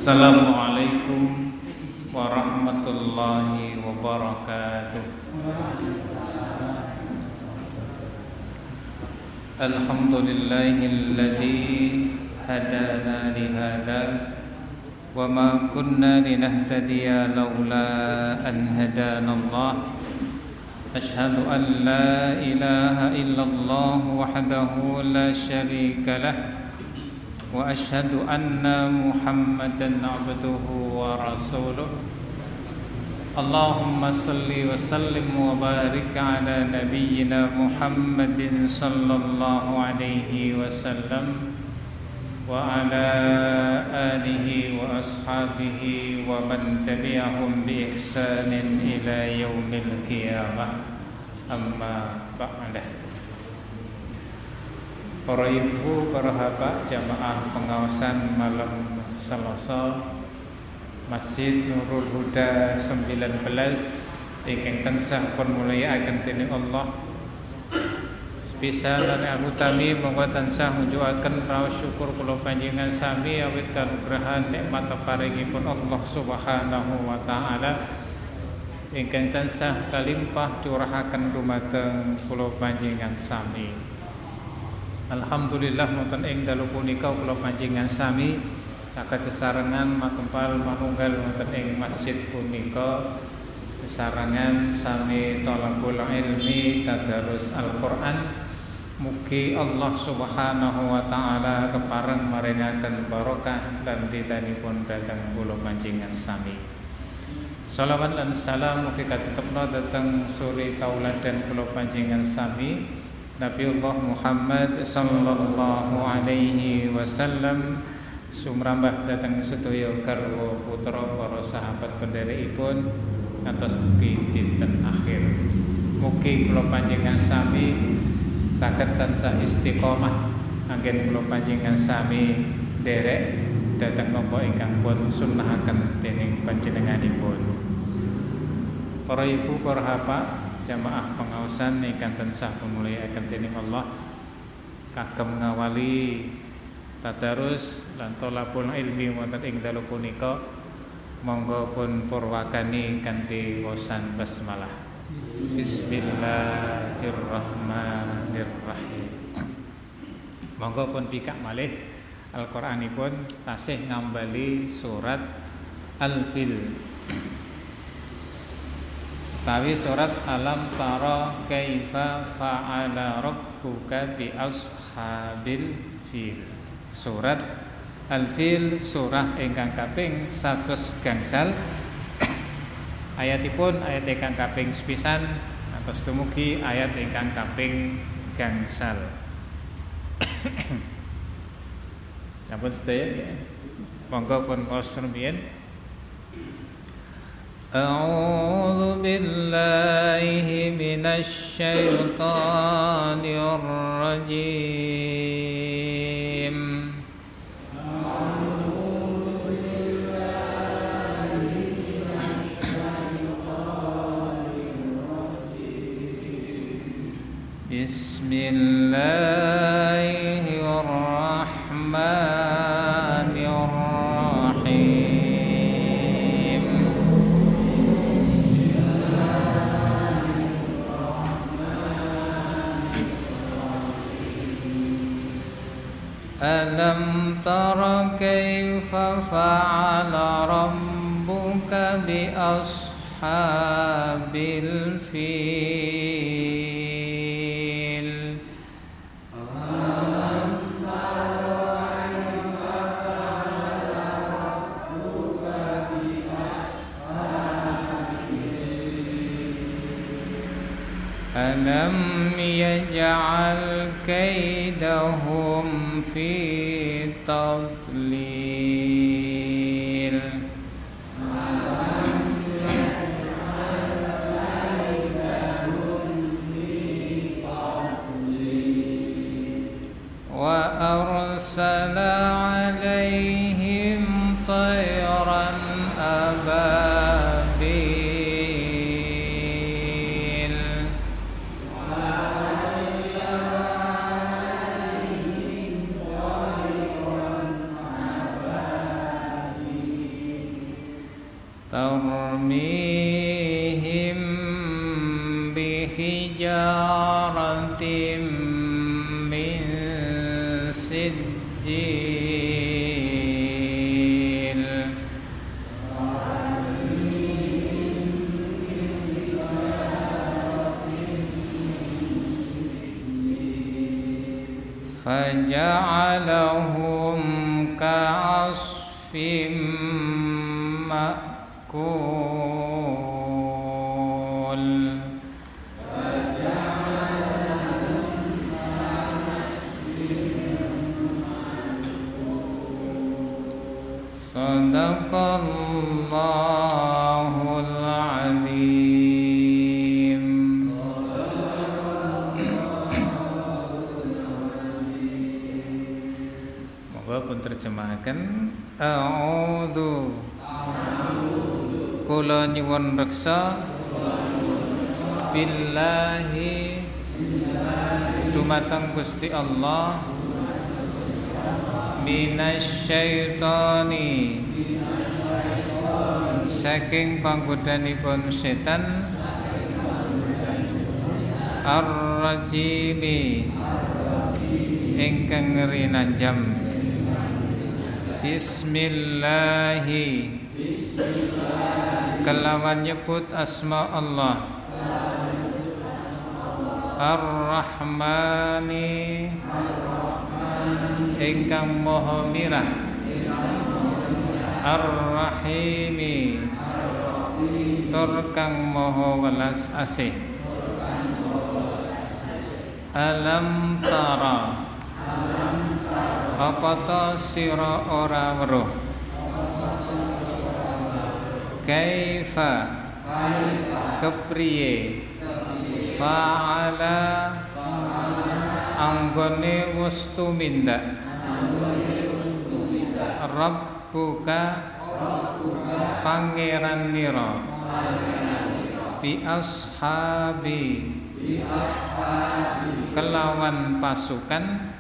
Assalamualaikum warahmatullahi wabarakatuh. Alhamdulillahilladzi hadana lihada wa ma kunna linahtadiya laula an hadanallah. Ashhadu an la ilaha illallah wahdahu la syarika lah wa ashhadu anna Muhammadan abduhu wa rasuluh. Allahumma salli wa sallim wa barik ala nabiyyina Muhammadin sallallahu alaihi wasallam wa ala alihi wa ashabihi wa man tabi'ahum bi ihsanin ila yaumil qiyamah. Amma ba'dah. Para ibu, para bapak, jamaah pengawasan malam Selasa Masjid Nurul Huda 19 ingkang tansah pun mulyakaken dening Allah. Sepisan lan utami monggo tansah mujuaken raos syukur kula panjenengan sami awit kanugrahan nikmat paringipun Allah Subhanahu wa taala ingkang tansah kalimpah curahaken dumateng kula panjenengan sami. Alhamdulillah wonten ing dalu punika kula panjenengan sami saged sesarengan makempal manunggal wonten ing masjid punika sesarengan sami thalabul ilmi tadarus Al-Qur'an. Mugi Allah Subhanahu wa taala kepareng maringaken barokah lan ridhanipun dhateng kula panjenengan sami. Shalawat lan salam mugi katetepna dhateng suri tauladan kula panjenengan sami Nabiullah Muhammad sallallahu alaihi wasallam, sumrambah datang sedaya garwa putra para sahabat pendherekipun ngantos dugi dinten akhir. Mugi kula panjenengan sami saged tansah istiqomah anggen kula panjenengan sami nderek dhateng napa ingkang pun sunnahaken dening panjenenganipun. Para ibu, para bapak, jamaah pengawasan ingkang tansah pamulyakaken dening Allah, kagem ngawali tadarus lan thalabul ilmi wonten ing dalu punika, monggo pun purwakani kanthi waosan basmalah. Bismillahirrahmanirrahim. Monggo pun pikak malih Al-Qur'anipun tasih ngambali surat Al-Fil. Tawi surat Alam Tara Kaifa Fa'ala Rabbuka bi Ashabil Fil. Surat Al-Fil surah ingkang kaping 100 gangsal. Ayatipun ayat ingkang kaping sepisan ngantos dumugi ayat ingkang kaping gangsal. Sampun sedaya ya. Monggo pun maos rumiyin. A'udzu billahi minasy syaithanir rajim. Bismillahirrahmanirrahim. Alam tara kaifa fa'ala rabbuka bi ashabil fil. Alam yaj'al kaidahum fi tadlil. Wa arsala alaihim tayran ababil. tarmihim bihijaratin min sijjil faja'alahum ka'asfim ma'kul Sadaqallahul azim. Moga pun terjemahkan a'udzu kula nyuwun reksa billahi dumateng Gusti Allah minasyaitani saking panggodhanipun setan ar-rajimi ingkang rinanjam. Bismillahi kelawan nyebut asma Allah Ar-Rahmani ingkang maha mirah Ar-Rahimi tur kang maha welas asih. Alam tara apa ta sira ora weruh kaifa kepriye fa'ala anggone wis tumindak rabbuka pangeran nira bi ashabi kelawan pasukan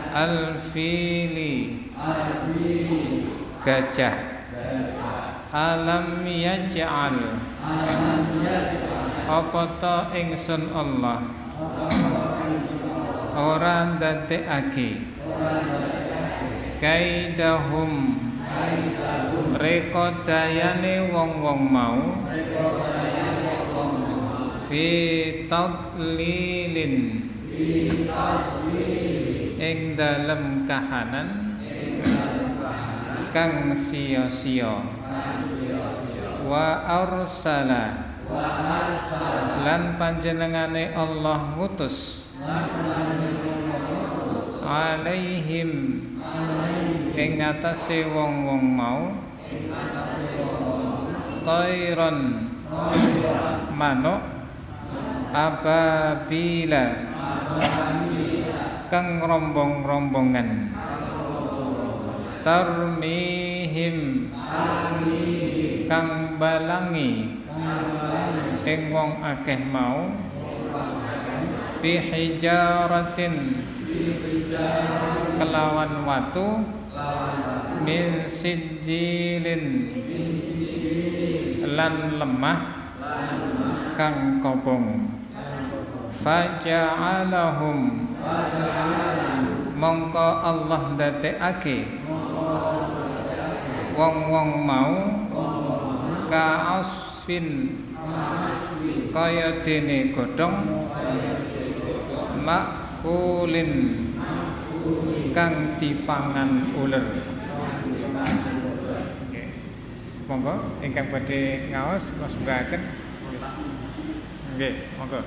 al-fili gajah alam yaj'al apa ta ingsun Allah ora ndadekake kaidahum rekodayane wong-wong mau fi tadlilin ing dalem kahanan kang sia-sia wa arsala lan panjenengane Allah ngutus alaihim ing atase wong-wong mau tairon manuk ababila kang rombong-rombongan tarmihim kang balangi ing wong akeh mau bihijaratin kelawan watu min sijilin lan lemah kang kobong faja'alahum mongko Allah ndadekake wong-wong mau ka'asfin kaya dene godhong makulin kang dipangan uler. Monggo ingkang badhe ngaos kula sembahken. Nggih, monggo.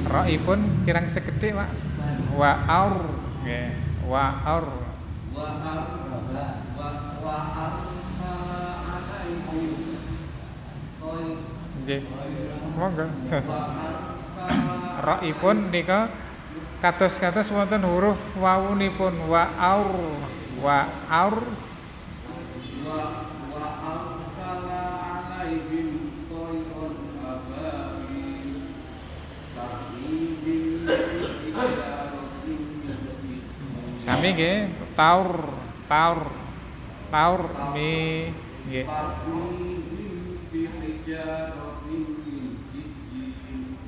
Ra'ipun kirang sekedhik, Pak. Wa aur, nggih. Wa aur. Nggih. Monggo. Ra'ipun nika kados-kados wonten huruf wawunipun wa aur arsala alaihim tayran ababil tarmihim bijaratin min sijil. Sami nggih, taur mi nggih. Tarmihim bijaratin min sijil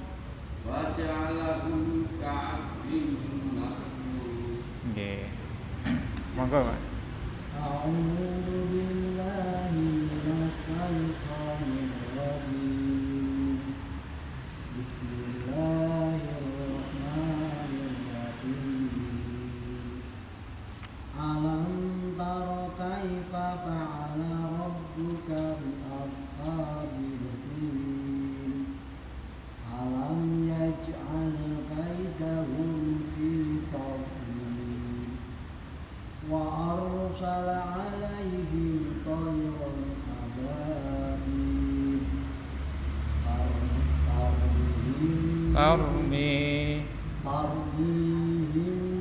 wa ja'alahum ka'asfin ma'kul. Nggih. Monggo, Pak. A'udzu billahi minasyaitonir rajim. Bismillahirrahmanirrahim. Alam tara kaifa fa'ala rabbuka bi ashabil fil. Alam yaj'al kaidahum fi tadlil. Wa arsala 'alaihim tayran ababil tarmihim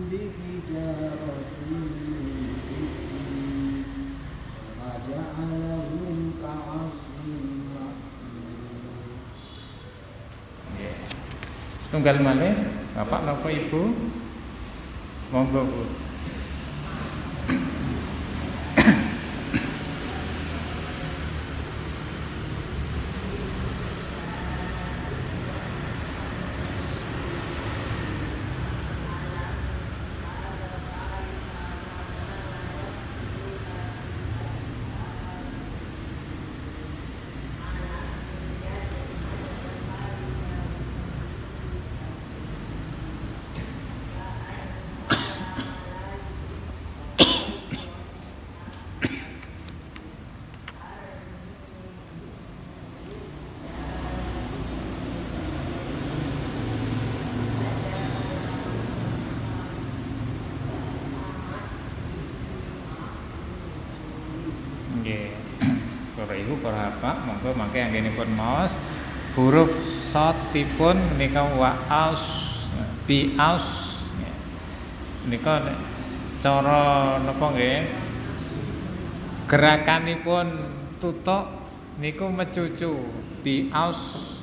bihijaratin min sijil wa ja'alahum ka'asfin ma'kul. Setunggal malih, Bapak napa Ibu? Monggo, Bu. Nggih. Para Ibu, para Bapak, monggo mangke anggenipun maos huruf shadipun menika wa aus bi aus. Menika cara napa nggih? Gerakanipun tutuk niku mecucu bi aus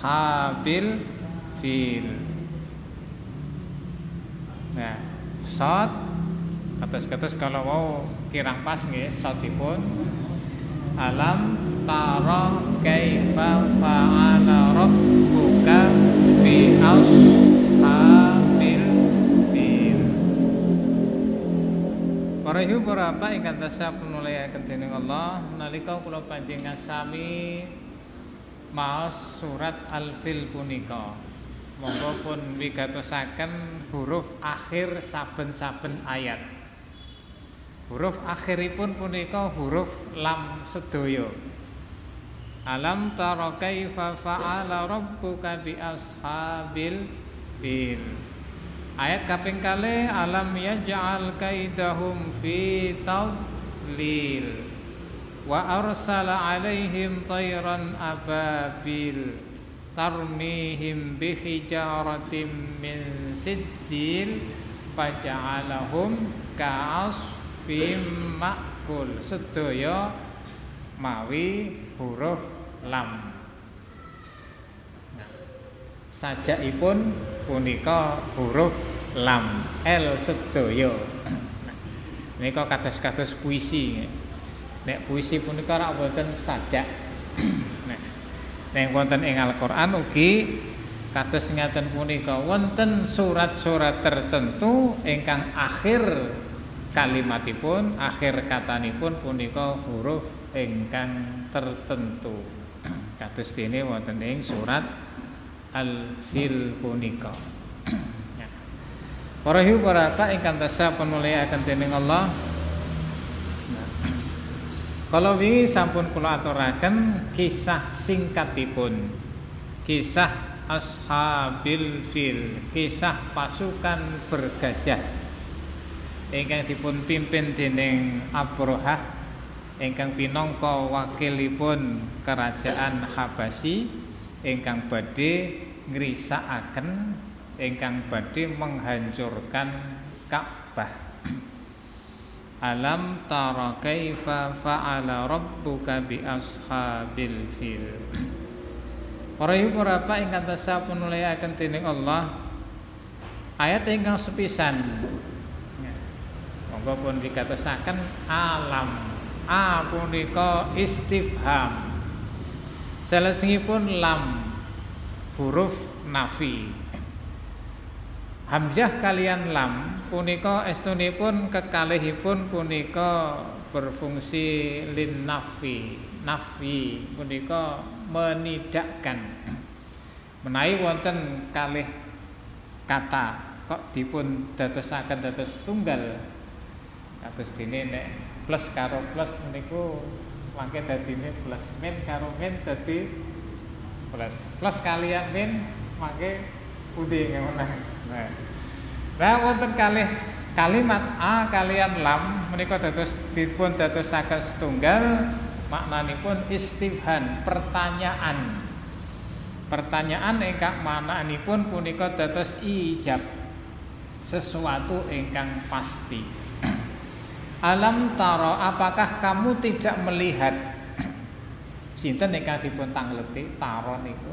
habil fil. Nah, shad kados-kados kalau mau kirang pas nggih shadipun alam tara kaifa fa'ala rabbuka bi ashabil fil. Para ibu para bapak ingkang tansah pinulungaken dening Allah, nalika kula panjenengan sami maos surat Al-Fil punika, monggo pun wigatosaken huruf akhir saben-saben ayat. Huruf akhiripun punika huruf lam sedaya. Alam tara kaifa fa'ala rabbuka bi ashabil fil. Ayat kaping kalih alam yaj'al kaidahum fi tadlil wa arsala 'alaihim tayran ababil tarmihim bi hijaratin min sijil faja'alahum ka'asfim ma'kul. Sedaya mawi huruf lam. Sajakipun punika huruf lam L sedaya. Menika kados-kados puisi. Nek puisi punika rak boten sajak. Nek wonten ing Al-Qur'an ugi kados ngaten punika wonten surat-surat tertentu ingkang akhir kalimatipun, akhir katanipun punika huruf ingkang tertentu. Kados dene wonten ing surat Al-Fil punika. Para ibu para bapak ingkang tansah pinulungaken dening Allah. Kalau wingi sampun kula aturaken kisah singkatipun. Kisah Ashabil Fil, kisah pasukan bergajah ingkang dipun pimpin dening Abrahah ingkang pinangka wakilipun kerajaan Habasyi ingkang badhe ngrisakaken ingkang badhe menghancurkan Ka'bah. Alam tara kaifa fa'ala rabbuka bi ashabil fil. Para ibu bapak ingkang tansah punulyaken dening Allah, ayat ingkang sepisan monggo pun dikatosaken alam punika istifham. Salajengipun lam huruf nafi. Hamzah kalian lam punika estunipun kekalihipun punika berfungsi lin nafi. Nafi punika menidakkan. Menawi wonten kalih kata kok dipun dadosaken dados tunggal kados dene nek plus karo plus niku mangke dadine plus, min karo min dadi plus kalian min mangke pundi ngono. Nah, wonten kalih kalimat a kalian lam menika dados dipun dadosaken setunggal, maknanipun istifham, pertanyaan. Pertanyaan ingkang mananipun punika dados ijab, sesuatu ingkang pasti. Alam taro, apakah kamu tidak melihat? Sinten ingkang dipun tangleti taro niku?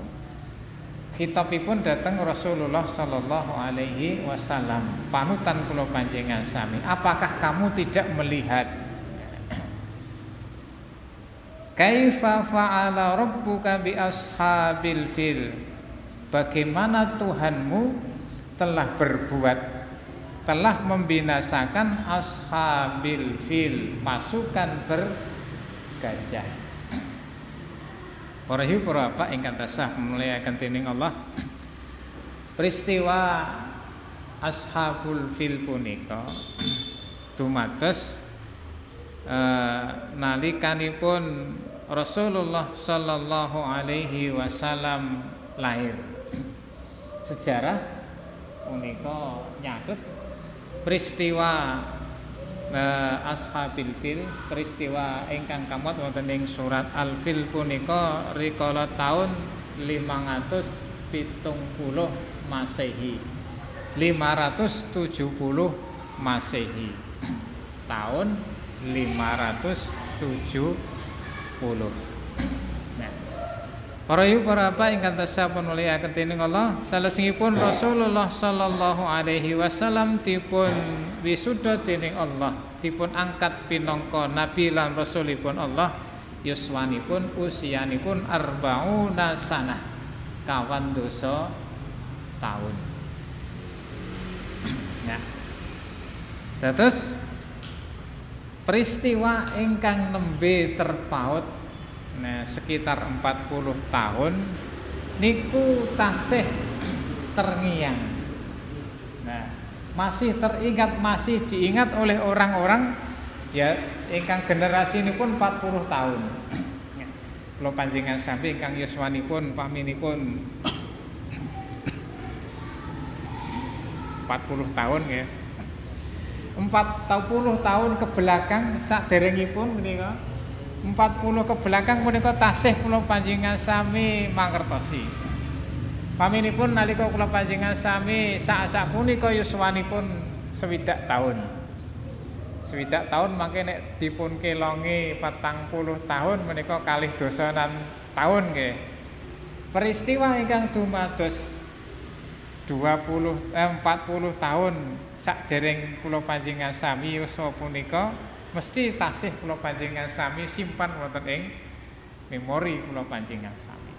Khitabipun dhateng Rasulullah sallallahu alaihi wasallam. Panutan kula panjenengan sami, apakah kamu tidak melihat? Kaifa fa'ala rabbuka bi ashabil fil? Bagaimana Tuhanmu telah berbuat, telah membinasakan ashabil fil, pasukan bergajah. Para ibu para bapak ingkang tansah muliaken dening Allah, peristiwa ashabul fil punika dumados nalikanipun Rasulullah sallallahu alaihi wasallam lahir. Sejarah punika nyatut peristiwa ashabil fil, peristiwa ingkang kamot wonten ing surat Al-Fil punika rikala taun 570 Masehi. 570 Masehi. Tahun 570. Nah, para ibu para bapak ingkang tansah muliaken dening Allah, salajengipun Rasulullah sallallahu alaihi wasallam dipun wisuda dening Allah, dipun angkat pinangka nabi lan rasulipun Allah, yuswanipun usianipun arba'una sanah, kawan dosa tahun. Nah, terus peristiwa ingkang nembe terpaut sekitar 40 tahun niku tasih terngiang. Nah, masih teringat, masih diingat oleh orang-orang ya ingkang generasi ini pun 40 tahun. Kula panjenengan sami ingkang yuswanipun paminipun 40 tahun ya. 40 tahun ke belakang saderengipun menika 40 ke belakang menika tasih kula panjenengan sami mangertosi. Paminipun nalika kula panjenengan sami sak punika yuswanipun 60 tahun. 60 tahun mangke nek dipun kelongi 40 tahun menika kalih dosanan tahun nggih. Peristiwa ingkang dumados 40 tahun sakdereng kula panjenengan sami yuswa punika mesti tasih kula panjenengan sami simpan wonten ing memori kula panjenengan sami.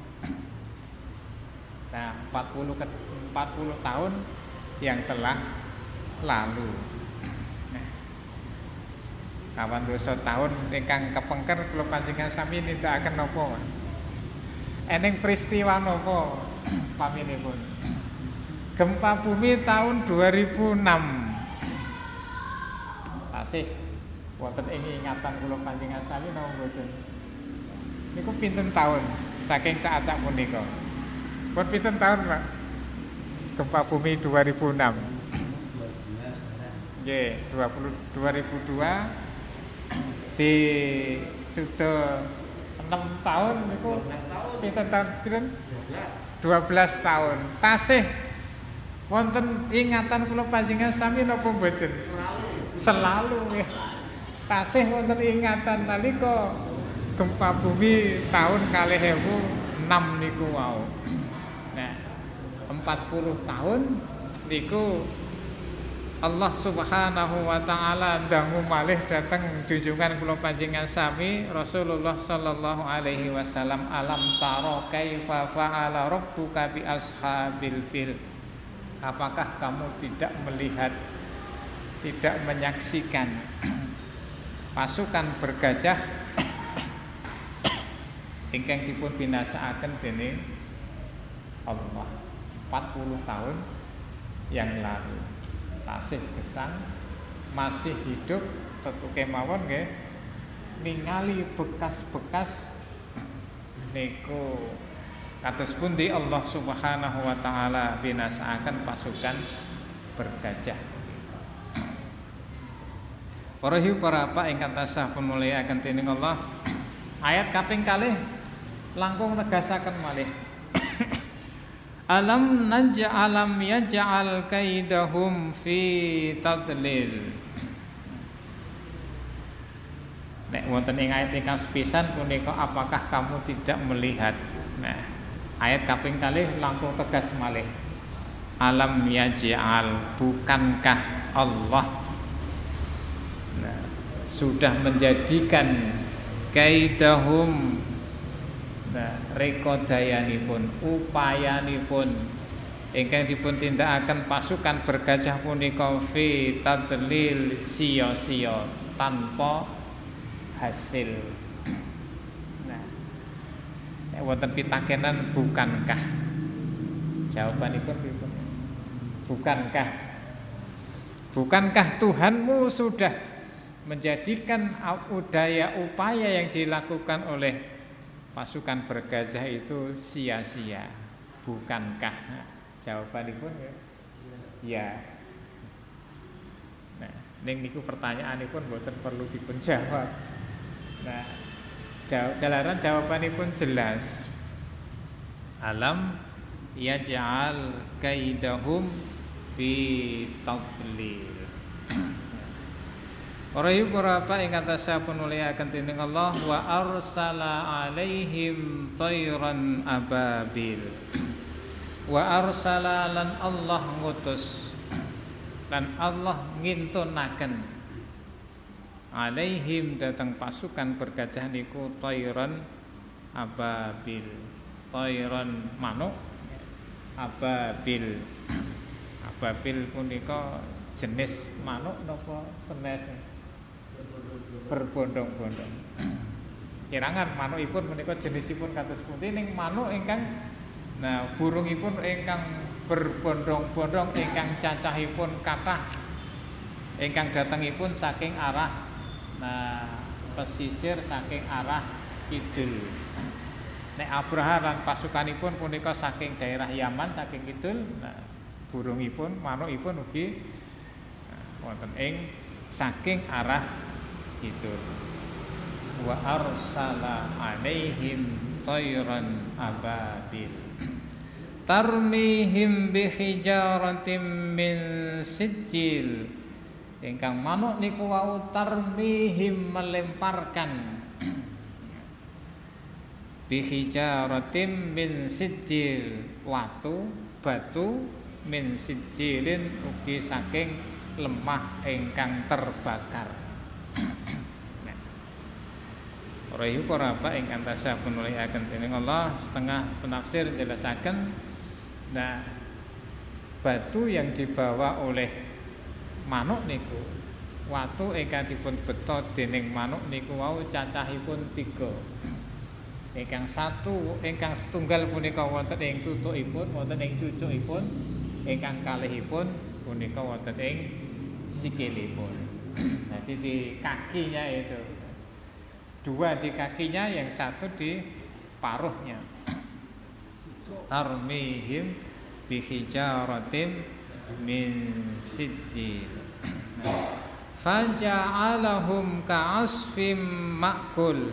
Nah, 40 tahun yang telah lalu. Nah, kawan dosa tahun ingkang kepengker kula panjenengan sami nindakaken napa? Eneng peristiwa napa paminipun? Gempa bumi tahun 2006. Tasih wonten ing ingatan kula panjenengan sami napa mboten? Niku pinten tahun saking saacak punika? Pun pinten tahun, Pak? Gempa bumi 2006. Nggih, 2002 di sudah 6 tahun niku 12 tahun 12 tahun tasih wonten ingatan kula panjenengan sami napa mboten selalu ya tasih wonten ingatan nalika gempa bumi tahun 2006 niku wau. Nah 40 tahun niku Allah Subhanahu wa taala dangu malih dateng junjungan kula panjenengan sami Rasulullah sallallahu alaihi wasallam, alam taro kaifa fa'ala rabbuka bi ashabil fil. Apakah kamu tidak melihat, tidak menyaksikan pasukan bergajah ingkang dipun binasaaken dening Allah 40 tahun yang lalu. Tasih gesang masih hidup tetu kemawon nggih ningali bekas-bekas niku kados pundi Allah Subhanahu wa taala binasaaken pasukan bergajah. Para hiu para apa ingkang tansah pun-mulyakaken dening Allah. Ayat kaping kalih langkung negasaken malih alam naj'alam yaj'al kaidahum fi tadlil. Nek wonten ing ayat ingkang sepisan punika apakah kamu tidak melihat. Nah, ayat kaping kalih langkung tegas malih. Alam yaj'al, bukankah Allah sudah menjadikan kaidahum rekodayanipun, upayanipun ingkang dipun tindakaken pasukan bergajah punika fi tadlil sia-sia tanpa hasil. Nah, wonten pitakenan bukankah? Jawabanipun pripun? Bukankah? Bukankah Tuhanmu sudah menjadikan upaya yang dilakukan oleh pasukan bergajah itu sia-sia? Bukankah? Jawabanipun ya. Nah, ning niku pertanyaanipun mboten perlu dipun jawab. Nah, jalaran jawabanipun jelas. Alam yaj'al kaidahum fi tadlil. Ora yu para apa ingkang tasah penuliaken dening Allah wa arsala alaihim tayran ababil. Wa arsala lan Allah ngutus lan Allah ngintunaken alaihim datang pasukan bergajah niku tayran ababil. Tayran manuk ababil. Ababil punika jenis manuk napa senes berbondong-bondong. Kirangan manukipun menika jenisipun kados pundi ning manuk ingkang burungipun ingkang berbondong-bondong ingkang cacahipun kathah ingkang datengipun saking arah pesisir saking arah kidul. Nek Abraha lan pasukanipun punika saking daerah Yaman saking kidul, burungipun manukipun ugi wonten ing saking arah kidul. Wa arsala alaihim tayran ababil tarmihim bi hijaratin min sijil. Ingkang manuk niku wau tarmihim melemparkan bi hijaratin min sijil, batu min sijilin ugi saking lemah ingkang terbakar. Rayu para apa ingkang tasah penuliaken dening Allah, setengah penafsir jelasaken batu yang dibawa oleh manuk niku watu ingkang dipun beto dening manuk niku wau cacahipun 3. Ingkang setunggal punika wonten ing tutukipun, wonten ing cucukipun, ingkang kalihipun punika wonten ing sikilipun. Nanti di kakinya itu 2 di kakinya, yang 1 di paruhnya. Tarmihim bihijaratin min sijil. faja'alahum ka'asfim ma'kul.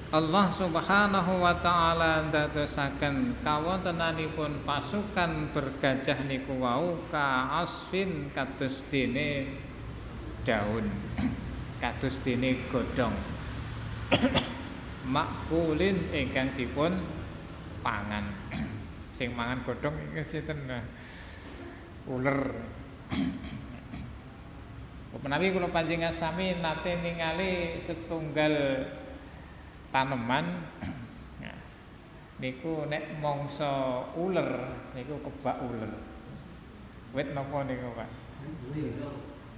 Allah Subhanahu wa taala ndadosaken kawontenanipun pasukan bergajah niku wau ka'asfin kados dene daun, kados dene godhong. Makulin ingkang dipun pangan. Sing mangan godhong iki sinten? Uler. Menawi kula panjenengan sami nate ningali setunggal taneman niku nek mangsa uler niku kebak uler. Wit napa niku, Pak?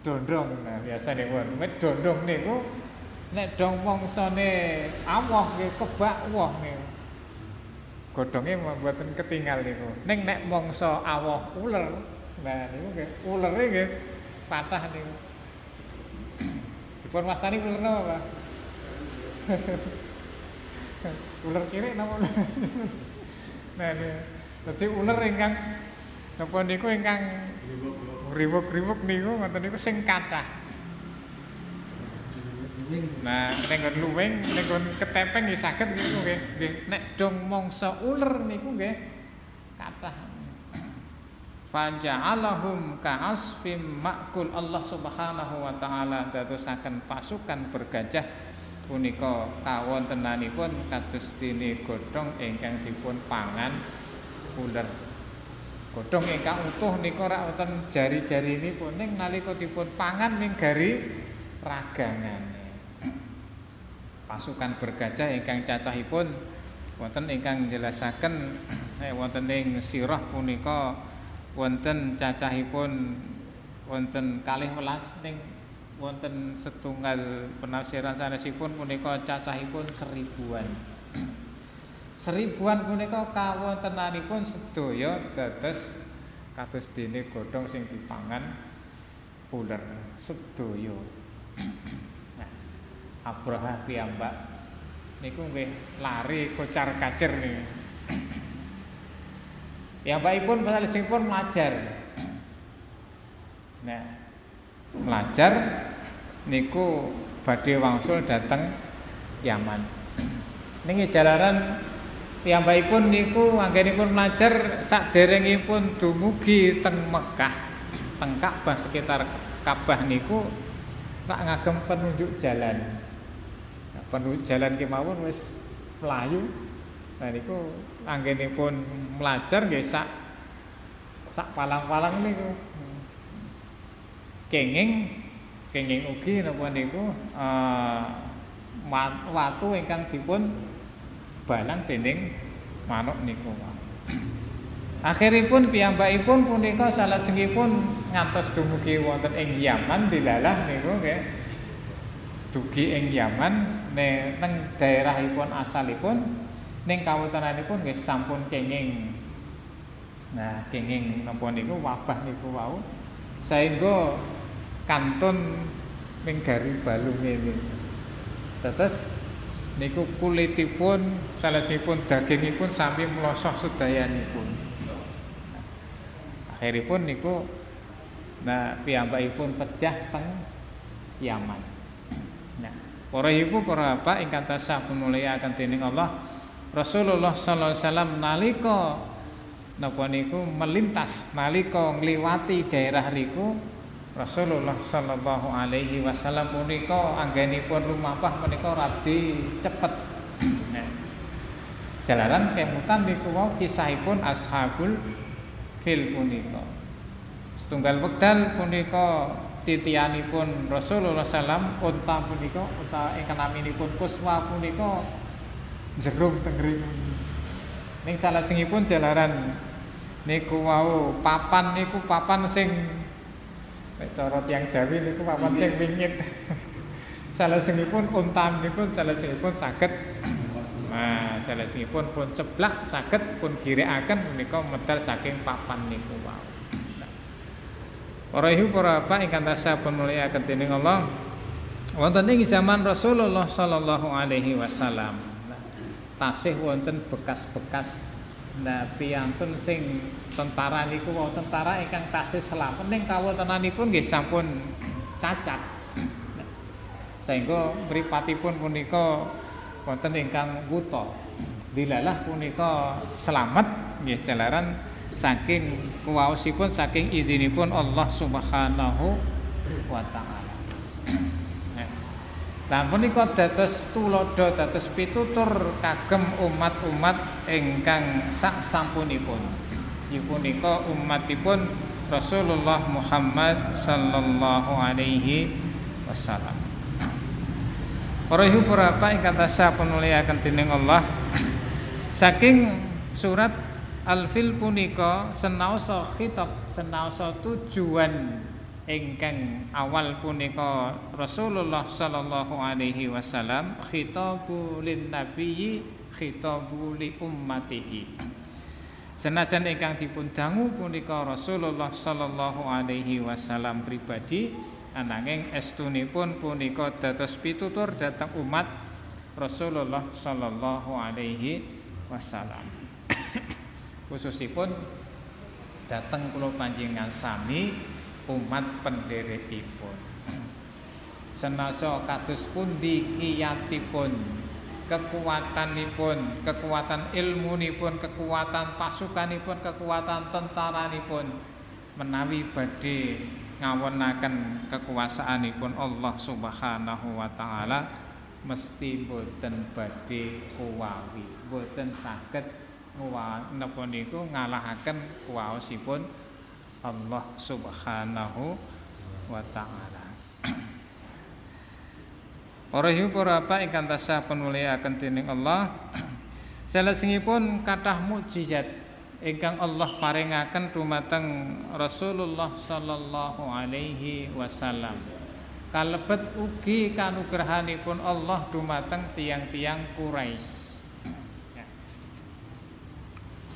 Dondong. Nah, biasane pun wit dondong niku nek dong mangsane awoh nggih kebak woh niku. Godhonge mboten ketinggal niku. Ning nek mangsa awoh uler, nah niku nggih ulere nggih patah niku. Dipun wastani uler napa, Pak? Uler kiri napa? Nah, dadi uler ingkang napa niku ingkang riwuk-riwuk niku ngoten niku sing kathah. Nah, nek nggon luwing, nek nggon ketepeng nggih saged niku nggih. Nggih, nek dong mangsa uler niku nggih kathah. Faja'alahum ka'asfim ma'kul. Allah Subhanahu wa taala dadosaken pasukan bergajah punika kawontenanipun kados dene godhong ingkang dipun pangan uler. Godhong ingkang utuh nika ora wonten jari-jarinipun ning nalika dipun pangan ning gari ragangane. Pasukan bergajah ingkang cacahipun wonten ingkang njelasaken wonten ing sirah punika wonten cacahipun wonten 12 ning wonten setunggal penafsiran sanesipun punika cacahipun 1000-an. 1000-an punika kawontenanipun sedaya dados kados dene godhong sing dipangan uler sedaya. Nah, Abraha piyambak niku nggih lari kocar-kacir niku. Piyambakipun salajengipun mlajar. Nah, mlajar niku badhe wangsul dhateng Yaman. Ning jalaran piyambakipun niku anggenipun mlajar saderengipun dumugi teng Mekah, teng Ka'bah sekitar Ka'bah niku tak ngagem penunjuk jalan. Nah, penunjuk jalan kemawon wis mlayu. Nah niku anggenipun mlajar nggih sak palang-palang niku. Kenging ugi napa niku watu ingkang dipun balang dening manuk niku. Akhiripun piyambakipun punika salajengipun ngantos dumugi wonten ing Yaman dilalah niku nggih. Dugi ing Yaman neng daerahipun asalipun ning kawontenanipun nggih sampun kenging. Nah, kenging napa niku wabah niku wau saengga kantun ning gari balunge niku. Tetes niku kulitipun salesipun dagingipun sami mlosoh sedayanipun. Akhiripun niku piyambakipun pejah teng Yaman. Nah, para ibu para bapak ingkang tansah mulyakaken dening Allah, Rasulullah sallallahu alaihi wasallam nalika napa niku melintas nalika ngliwati daerah riku Rasulullah sallallahu alaihi wasallam punika anggenipun lumampah menika radi cepet. Nah, jalaran kemutan niku wau kisahipun ashabul fil punika. Setunggal wekdal punika titianipun Rasulullah sallam unta punika unta ingkang naminipun Kuswa punika jerum teng mriku. Ning salajengipun jalaran niku wau papan niku papan sing nek cara tiyang Jawi niku papan sing wingit. Salajengipun unta niku salajengipun saged salajengipun pun ceblak saged pun girekaken menika medal saking papan niku wau. Para ibu para bapak ingkang tansah mulyakaken dening Allah, wonten ing zaman Rasulullah sallallahu alaihi wasallam tasih wonten bekas-bekas piyantun sing tentara niku wau tentara ingkang tasih selamat ning kawontenanipun nggih sampun cacat. Sehingga mripatipun punika wonten ingkang wuta. Dilalah punika slamet nggih jalaran saking kuwaosipun saking idzinipun Allah Subhanahu wa taala. Lan punika dados tulodo dados pitutur kagem umat-umat ingkang sak sampunipun. Punika umatipun Rasulullah Muhammad sallallahu alaihi wasallam. Para ibu bapak ingkang tansah mulyakaken dening Allah, saking surat Al-Fil punika senaosa khitab senaosa tujuan ingkang awal punika Rasulullah sallallahu alaihi wasallam khitabu lin nabiyyi khitabu li ummatihi. Senajan ingkang dipun dangu punika Rasulullah sallallahu alaihi wasallam pribadi, ananging estunipun punika dados pitutur dhateng umat Rasulullah sallallahu alaihi wasallam. Khususipun dhateng kula panjenengan sami umat pendherekipun. Senajan kados pundi kiyatipun, kekuatanipun, kekuatan ilmunipun, kekuatan pasukanipun, kekuatan tentaranipun, menawi badhe ngawonaken kekuasaanipun Allah Subhanahu wa taala, mesti boten badhe kuwawi, boten saged napa niku ngalahaken kuwaosipun Allah Subhanahu wa taala. Para ibu para bapak ingkang tansah mulyakaken dening Allah, salajengipun kathah mukjizat ingkang Allah paringaken dumateng Rasulullah sallallahu alaihi wasallam. Kalebet ugi kanugrahanipun Allah dumateng tiang-tiang Quraisy.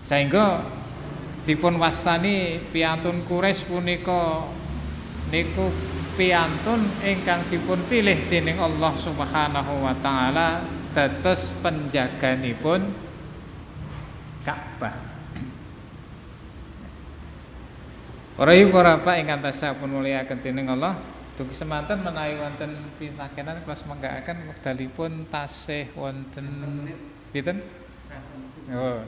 Sehingga dipun wastani piantun Quraisy punika niku piantun ingkang dipun pilih dening Allah Subhanahu wa taala dados penjaganipun Ka'bah. Para ibu para bapak ingkang tansah mulyakaken dening Allah, dugi semanten menawi wonten pitakenan kula semenggakaken wekdalipun tasih wonten pinten? Oh,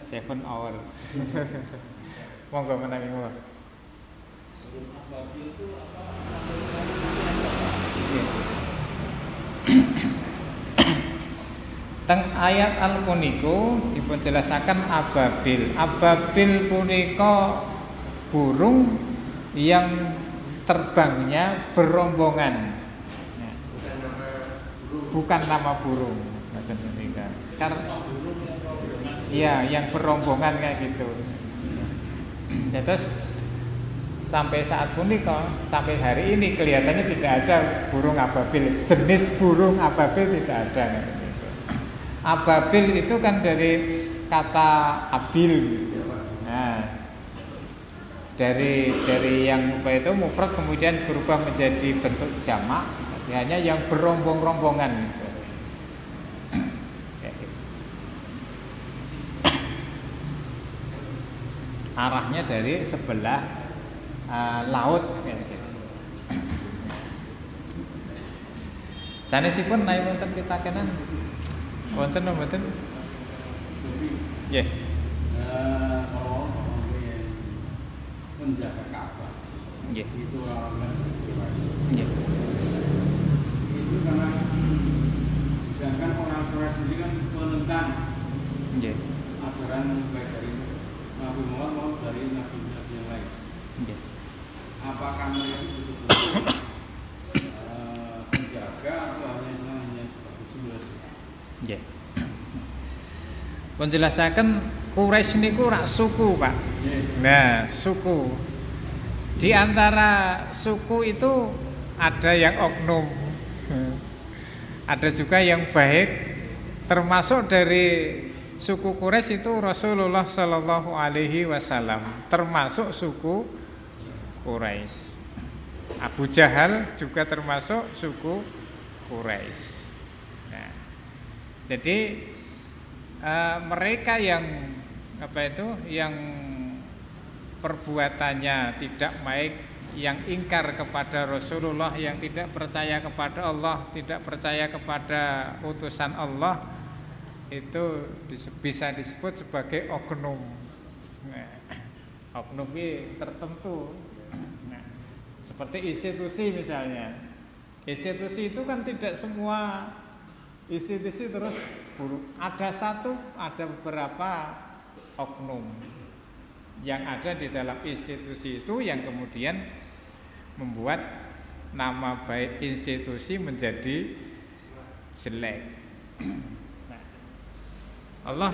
7 hour. Monggo menawi monggo. Teng ayat al-puniku dipun jelasaken ababil. Ababil punika burung yang terbangnya berombongan. Bukan nama burung. Iya, yang berombongan kayak gitu. Terus sampai saat punika, sampai hari ini kelihatannya tidak ada burung ababil. Jenis burung ababil tidak ada. Ababil itu kan dari kata abil. Nah, dari yang apa itu mufrad kemudian berubah menjadi bentuk jamak, hanya yang berombong-rombongan. Arahnya dari sebelah laut. Sanesipun naik wonten pitakenan wonten mboten? Nggih. Kalau menjaga Ka'bah. Nggih. Itu orang Nggih. Itu karena sedangkan orang Quraisy sendiri kan menentang Nggih. ajaran baik dari Nabi Muhammad maupun dari nabi-nabi yang lain. Nggih. Apakah mereka itu betul-betul menjaga atau hanya sebagai simbol? Nggih. Penjelasaken Quraisy niku rak suku, Pak. Nah, suku. Di antara suku itu ada yang oknum. Ada juga yang baik. Termasuk dari suku Quraisy itu Rasulullah sallallahu alaihi wasallam, termasuk suku Quraisy. Abu Jahal juga termasuk suku Quraisy. Nah, jadi mereka yang apa itu, yang perbuatannya tidak baik yang ingkar kepada Rasulullah, yang tidak percaya kepada Allah, tidak percaya kepada utusan Allah, itu bisa disebut sebagai oknum. Nah, oknum ini tertentu. Nah, seperti institusi misalnya. Institusi itu kan tidak semua institusi terus buruk. Ada beberapa oknum yang ada di dalam institusi itu yang kemudian membuat nama baik institusi menjadi jelek. Nah, Allah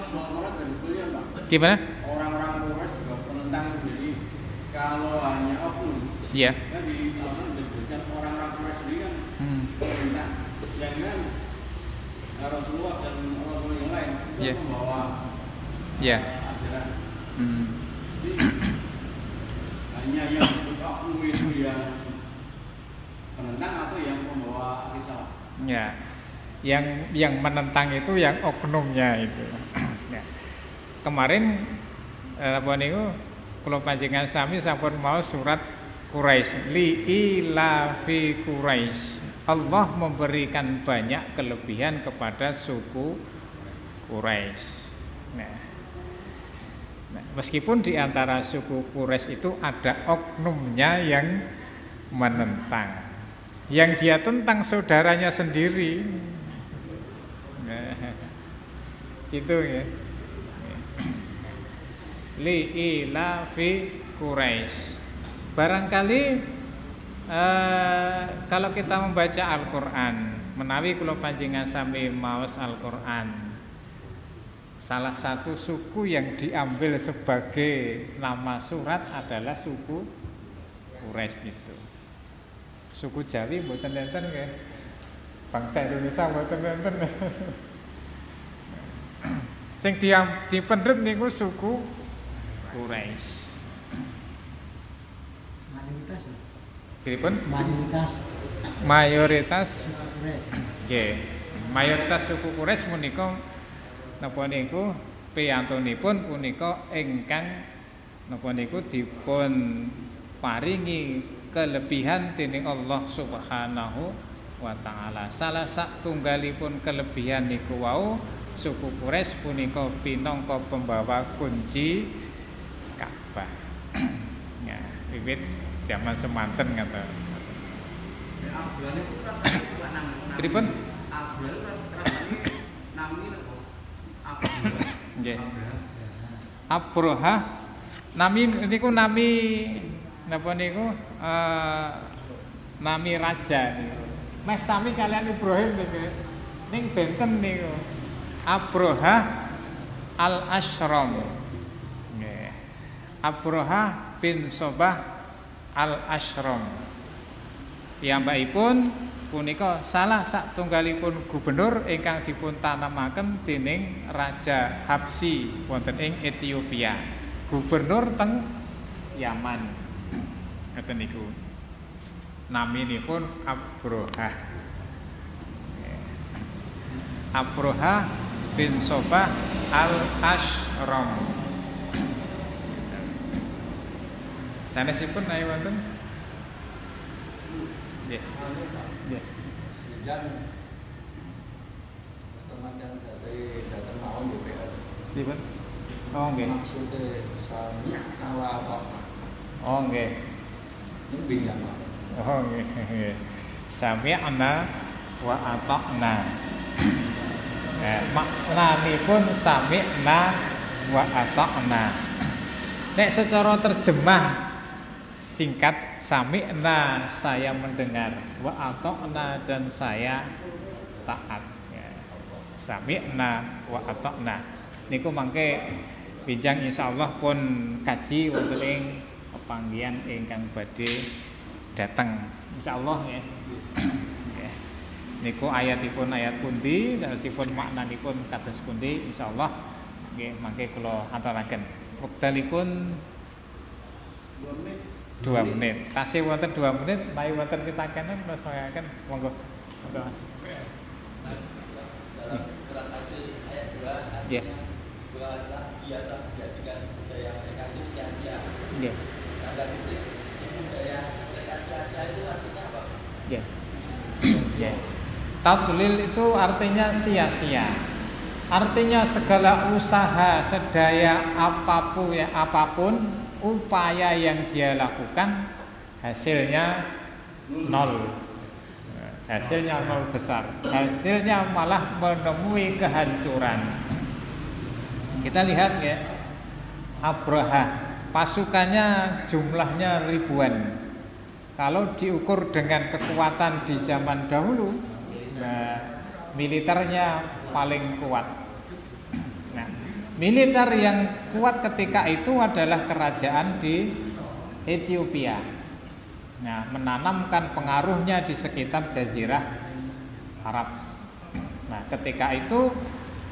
gimana? Orang-orang Quraisy juga penentang, jadi kalau hanya oknum, Iya. kan disebutkan orang-orang Quraisy ini kan penentang, sedangkan Rasulullah dan Rasul yang lain itu membawa ajaran. Jadi hanya yang disebut oknum itu yang penentang atau yang membawa risalah? Ya, yang menentang itu yang oknumnya itu. Ya. Kemarin apa niku kula panjenengan sami sampun maos surat Quraisy, li ilafi Quraisy. Allah memberikan banyak kelebihan kepada suku Quraisy. Nah, meskipun di antara suku Quraisy itu ada oknumnya yang menentang, yang dia tentang saudaranya sendiri. Nah, itu ya. Li ilafi Quraisy. Barangkali kalau kita membaca Al-Quran, menawi kula panjenengan sami maos Al-Quran, salah satu suku yang diambil sebagai nama surat adalah suku Quraisy itu. Suku Jawi mboten enten nggih. Bangsa Indonesia mboten enten. Sing dipendhet niku suku Quraisy. Pripun? Mayoritas nggih. Mayoritas suku Quraisy menika napa niku piyantunipun punika ingkang napa niku dipun paringi kelebihan dening Allah Subhanahu wa taala. Salah satunggalipun kelebihan niku wau suku Quraisy punika pinangka pembawa kunci Ka'bah. Ya, wiwit zaman semanten ngaten. Pripun? Nggih. Abroha nami niku nami napa niku nami raja niku. Meh sami kalian Ibrahim niku. Ning benten niku. Abroha al-Ashram. Nggih. Abroha bin Sobah al-Ashram. Piyambakipun punika salah satunggalipun gubernur ingkang dipun tanamaken dening Raja Habsyi wonten ing Ethiopia. Gubernur teng Yaman. Ngoten niku. Naminipun Abroha. Abroha bin Sobah al-Ashram. Sanesipun ayo wonten. Nggih. Nggih. Yang teman-teman dari datang mawon DPR. Pripun? Oh nggih. Maksudnya sami ala apa? Oh nggih. Nembing ya, Pak. Oh nggih. Sami'na wa ata'na. Maknanipun sami'na wa ata'na. Nek secara terjemah singkat sami'na saya mendengar, wa ata'na dan saya taat. Ya. Sami'na wa ata'na. Niku mangke bijang insyaallah pun kaji wonten ing pepanggihan ingkang badhe dateng insyaallah ya. Ya. Niku ayatipun ayat pundi, dalipun maknanipun kados pundi insyaallah nggih mangke kula aturaken. Wektalipun 2 menit. Tasih wonten 2 menit, menawi wonten pitakenan kula sayaken monggo. Monggo Mas. Dalam surat ayat 2 Nggih. Biarlah menjadikan budaya mereka itu sia-sia. Nggih. Tanda kutip budaya sia-sia itu artinya apa? Ya. Ya. Tadlil itu artinya sia-sia. Artinya segala usaha sedaya apapun upaya yang dia lakukan hasilnya nol. Hasilnya nol besar. Hasilnya malah menemui kehancuran. Kita lihat ya, Abraha, pasukannya jumlahnya ribuan. Kalau diukur dengan kekuatan di zaman dahulu, nah, militernya paling kuat. Nah, militer yang kuat ketika itu adalah kerajaan di Ethiopia. Nah, menanamkan pengaruhnya di sekitar Jazirah Arab. Nah, ketika itu,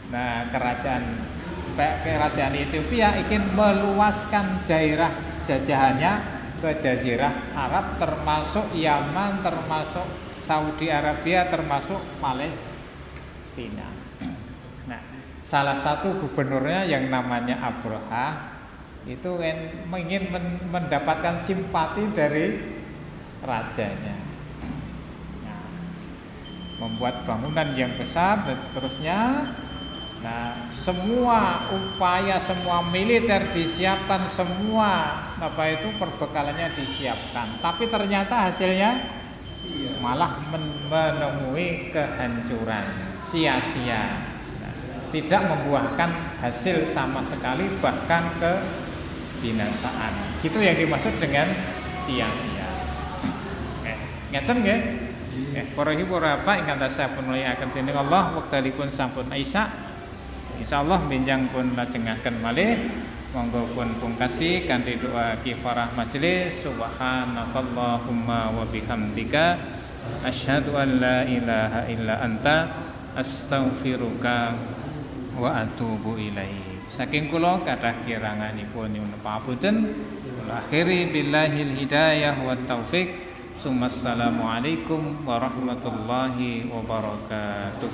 nah, kerajaan Ethiopia ingin meluaskan daerah jajahannya ke Jazirah Arab, termasuk Yaman, termasuk Saudi Arabia, termasuk Palestina. Nah, salah satu gubernurnya yang namanya Abraha itu ingin mendapatkan simpati dari rajanya. Nah, membuat bangunan yang besar dan seterusnya. Nah, semua upaya, semua militer disiapkan, semua perbekalannya disiapkan. Tapi ternyata hasilnya malah menemui kehancuran, sia-sia. Nah, tidak membuahkan hasil sama sekali, bahkan kebinasaan. Itu yang dimaksud dengan sia-sia. Ngeten nggih? Para ibu bapak ingkang tansah mulyakaken dening Allah, wektalipun sampun Isya. Insyaallah benjang pun lajengaken malih, monggo pun pungkasi kanthi doa kifarah majelis. Subhanakallahumma wa bihamdika asyhadu an la ilaha illa anta astaghfiruka wa atubu ilaik. Saking kula kathah kiranganipun nyuwun pamunten. Akhiri billahil hidayah wa taufik. Assalamualaikum warahmatullahi wabarakatuh.